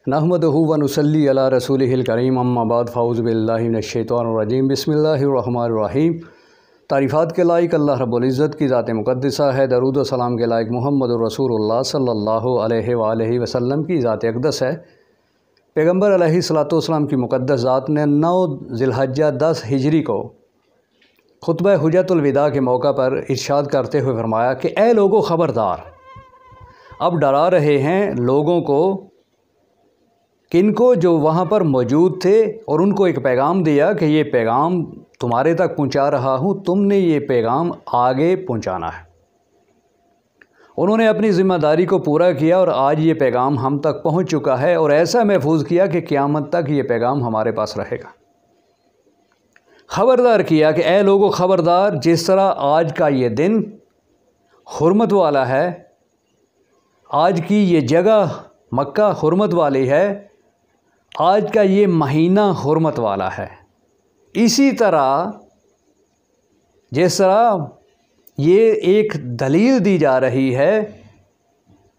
नहमदहु व नुसल्ली अला रसूलिहिल करीम अम्मा बाद फ़ाउज़ु बिल्लाहि मिनश्शैतानिर्रजीम बिस्मिल्लाहिर्रहमानिर्रहीम। तारीफ़ात के लायक अल्लाह रब्बुल इज़्ज़त की ज़ात मुक़द्दसा है। दरूद व सलाम के लायक मुहम्मदुर रसूलुल्लाह सल्लल्लाहु अलैहि वसल्लम की ज़ात अक़दस है। पैगम्बर अलैहिस्सलातु वस्सलाम की मुक़द्दस ज़ात ने 9 ज़िलहज्जा 10 हिजरी को खुतबा हुज्जतुल विदा के मौका पर इरशाद करते हुए फरमाया कि ए लोगों ख़बरदार, अब डरा रहे हैं लोगों को, किनको, जो वहाँ पर मौजूद थे, और उनको एक पैगाम दिया कि ये पैगाम तुम्हारे तक पहुँचा रहा हूँ, तुमने ये पैगाम आगे पहुँचाना है। उन्होंने अपनी ज़िम्मेदारी को पूरा किया और आज ये पैगाम हम तक पहुँच चुका है और ऐसा महफूज किया कि क़यामत तक ये पैगाम हमारे पास रहेगा। ख़बरदार किया कि ए लोगों ख़बरदार, जिस तरह आज का ये दिन हुर्मत वाला है, आज की ये जगह मक्का हुर्मत वाली है, आज का ये महीना हुर्मत वाला है, इसी तरह जिस तरह ये एक दलील दी जा रही है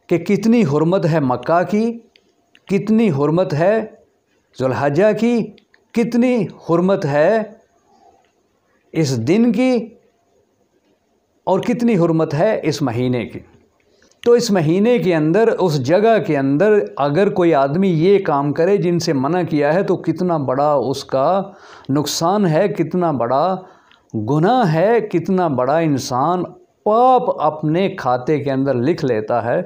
कि कितनी हुर्मत है मक्का की, कितनी हुर्मत है ज़ुल्हज्जा की, कितनी हुर्मत है इस दिन की, और कितनी हुर्मत है इस महीने की। तो इस महीने के अंदर, उस जगह के अंदर अगर कोई आदमी ये काम करे जिनसे मना किया है, तो कितना बड़ा उसका नुकसान है, कितना बड़ा गुनाह है, कितना बड़ा इंसान पाप अपने खाते के अंदर लिख लेता है।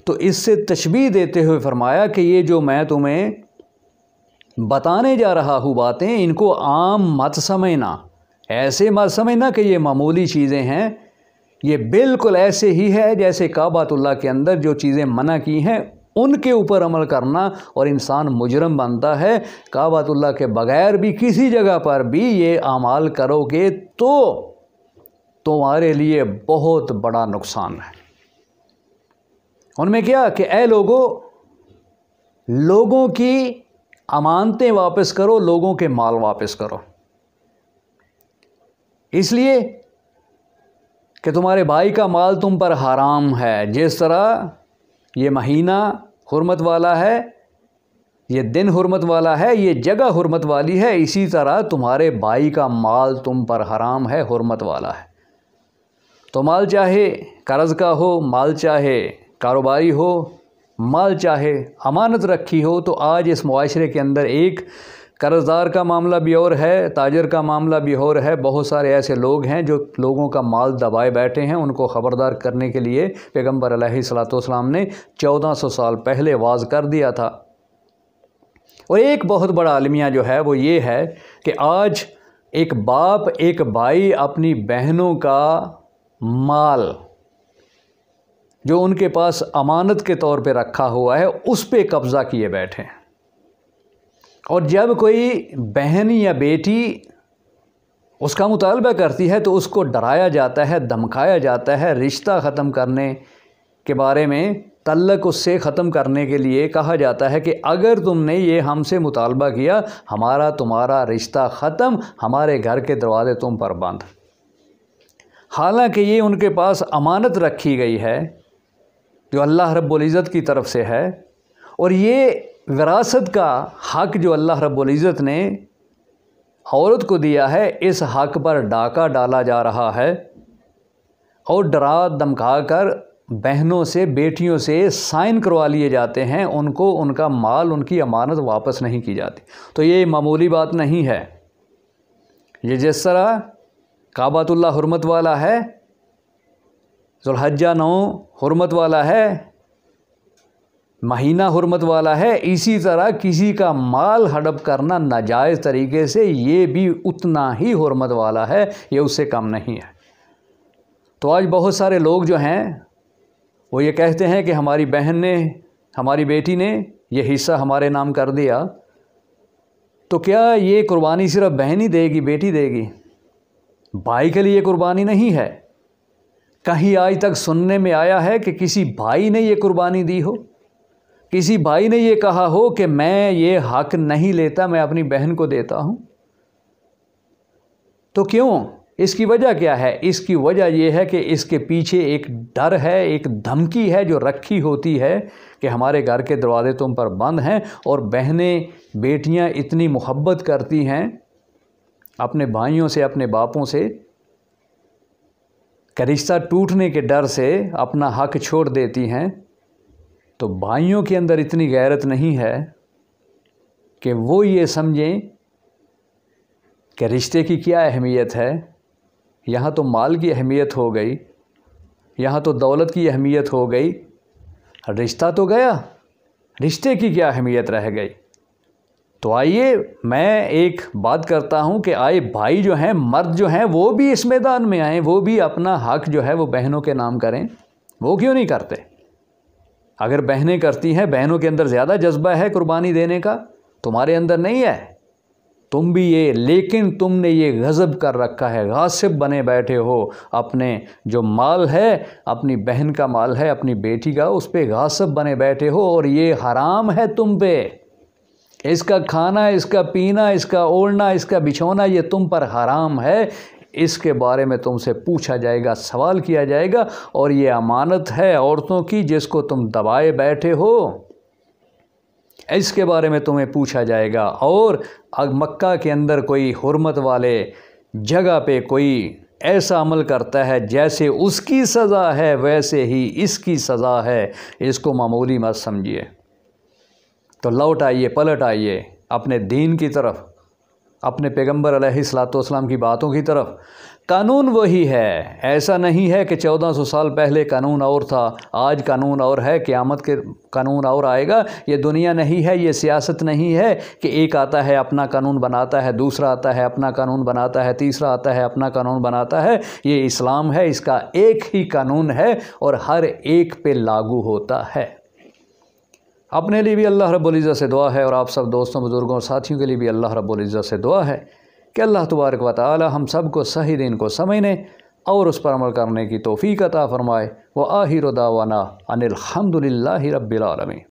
तो इससे तशबीह देते हुए फरमाया कि ये जो मैं तुम्हें बताने जा रहा हूँ बातें, इनको आम मत समझना, ऐसे मत समझना कि ये मामूली चीज़ें हैं। ये बिल्कुल ऐसे ही है जैसे काबातुल्लाह के अंदर जो चीज़ें मना की हैं उनके ऊपर अमल करना, और इंसान मुजरम बनता है। काबातुल्लाह के बग़ैर भी किसी जगह पर भी ये अमाल करोगे तो तुम्हारे लिए बहुत बड़ा नुकसान है। उनमें क्या कि ए लोगों, लोगों की अमानतें वापस करो, लोगों के माल वापस करो, इसलिए कि तुम्हारे भाई का माल तुम पर हराम है। जिस तरह ये महीना हुर्मत वाला है, ये दिन हुर्मत वाला है, ये जगह हुर्मत वाली है, इसी तरह तुम्हारे भाई का माल तुम पर हराम है, हुर्मत वाला है। तो माल चाहे कर्ज़ का हो, माल चाहे कारोबारी हो, माल चाहे अमानत रखी हो, तो आज इस मुआशरे के अंदर एक कर्ज़दार का मामला भी और है, ताजर का मामला भी और है। बहुत सारे ऐसे लोग हैं जो लोगों का माल दबाए बैठे हैं। उनको ख़बरदार करने के लिए पैगम्बर अलैहिस्सलातु वस्सलाम ने 1400 साल पहले वाज़ कर दिया था। और एक बहुत बड़ा अलमिया जो है वो ये है कि आज एक बाप, एक भाई अपनी बहनों का माल जो उनके पास अमानत के तौर पे रखा हुआ है, उस पे कब्ज़ा किए बैठे हैं। और जब कोई बहन या बेटी उसका मुतालबा करती है तो उसको डराया जाता है, धमकाया जाता है, रिश्ता ख़त्म करने के बारे में, तल्लक उससे ख़त्म करने के लिए कहा जाता है कि अगर तुमने ये हमसे मुतालबा किया, हमारा तुम्हारा रिश्ता ख़त्म, हमारे घर के दरवाज़े तुम पर बंद। हालांकि ये उनके पास अमानत रखी गई है जो अल्लाह रब्बुल इज़्ज़त की तरफ से है, और ये विरासत का हक़ जो अल्लाह रब्बुल इज़्ज़त ने औरत को दिया है, इस हक़ पर डाका डाला जा रहा है और डरा धमका कर बहनों से, बेटियों से साइन करवा लिए जाते हैं। उनको उनका माल, उनकी अमानत वापस नहीं की जाती। तो ये मामूली बात नहीं है। ये जिस तरह काबातुल्लाह हुर्मत वाला है, ज़ुल्हज्जा 9 हुर्मत वाला है, महीना हुर्मत वाला है, इसी तरह किसी का माल हड़प करना नाजायज़ तरीके से, ये भी उतना ही हुर्मत वाला है, ये उससे कम नहीं है। तो आज बहुत सारे लोग जो हैं वो ये कहते हैं कि हमारी बहन ने, हमारी बेटी ने ये हिस्सा हमारे नाम कर दिया, तो क्या ये कुर्बानी सिर्फ बहन ही देगी, बेटी देगी? भाई के लिए कुर्बानी नहीं है। कहीं आज तक सुनने में आया है कि किसी भाई ने ये कुर्बानी दी हो, किसी भाई ने ये कहा हो कि मैं ये हक़ नहीं लेता, मैं अपनी बहन को देता हूँ? तो क्यों? इसकी वजह क्या है? इसकी वजह यह है कि इसके पीछे एक डर है, एक धमकी है जो रखी होती है कि हमारे घर के दरवाजे तुम पर बंद हैं और बहनें बेटियां इतनी मोहब्बत करती हैं अपने भाइयों से, अपने बापों से, कि रिश्ता टूटने के डर से अपना हक छोड़ देती हैं। तो भाइयों के अंदर इतनी गैरत नहीं है कि वो ये समझें कि रिश्ते की क्या अहमियत है। यहाँ तो माल की अहमियत हो गई, यहाँ तो दौलत की अहमियत हो गई, रिश्ता तो गया, रिश्ते की क्या अहमियत रह गई। तो आइए मैं एक बात करता हूँ कि आए भाई जो हैं, मर्द जो हैं, वो भी इस मैदान में आएँ, वो भी अपना हक जो है वो बहनों के नाम करें। वो क्यों नहीं करते? अगर बहनें करती हैं, बहनों के अंदर ज़्यादा जज्बा है कुर्बानी देने का, तुम्हारे अंदर नहीं है, तुम भी ये, लेकिन तुमने ये गज़ब कर रखा है, गासिब बने बैठे हो। अपने जो माल है, अपनी बहन का माल है, अपनी बेटी का, उस पे गासिब बने बैठे हो और ये हराम है तुम पे। इसका खाना, इसका पीना, इसका ओढ़ना, इसका बिछोना, ये तुम पर हराम है। इसके बारे में तुमसे पूछा जाएगा, सवाल किया जाएगा, और ये अमानत है औरतों की जिसको तुम दबाए बैठे हो, इसके बारे में तुम्हें पूछा जाएगा। और मक्का के अंदर कोई हुर्मत वाले जगह पे कोई ऐसा अमल करता है जैसे उसकी सज़ा है वैसे ही इसकी सज़ा है, इसको मामूली मत समझिए। तो लौट आइए, पलट आइए अपने दीन की तरफ, अपने पैगंबर अलैहिस्सलाम की बातों की तरफ। कानून वही है, ऐसा नहीं है कि 1400 साल पहले कानून और था, आज कानून और है, क़यामत के कानून और आएगा। ये दुनिया नहीं है, ये सियासत नहीं है कि एक आता है अपना कानून बनाता है, दूसरा आता है अपना कानून बनाता है, तीसरा आता है अपना कानून बनाता है। ये इस्लाम है, इसका एक ही कानून है और हर एक पे लागू होता है। अपने लिए भी अल्लाह रब्बुल इज़्ज़त से दुआ है और आप सब दोस्तों, बुज़ुर्गों और साथियों के लिए भी अल्लाह रब्बुल इज़्ज़त से दुआ है कि अल्लाह तबारक व तआला हम सब को सही दीन को समझने और उस पर अमल करने की तौफ़ीक़ अता फ़रमाए। व आखिर दावाना अनिल हम्दुलिल्लाहि रब्बिल आलमीन।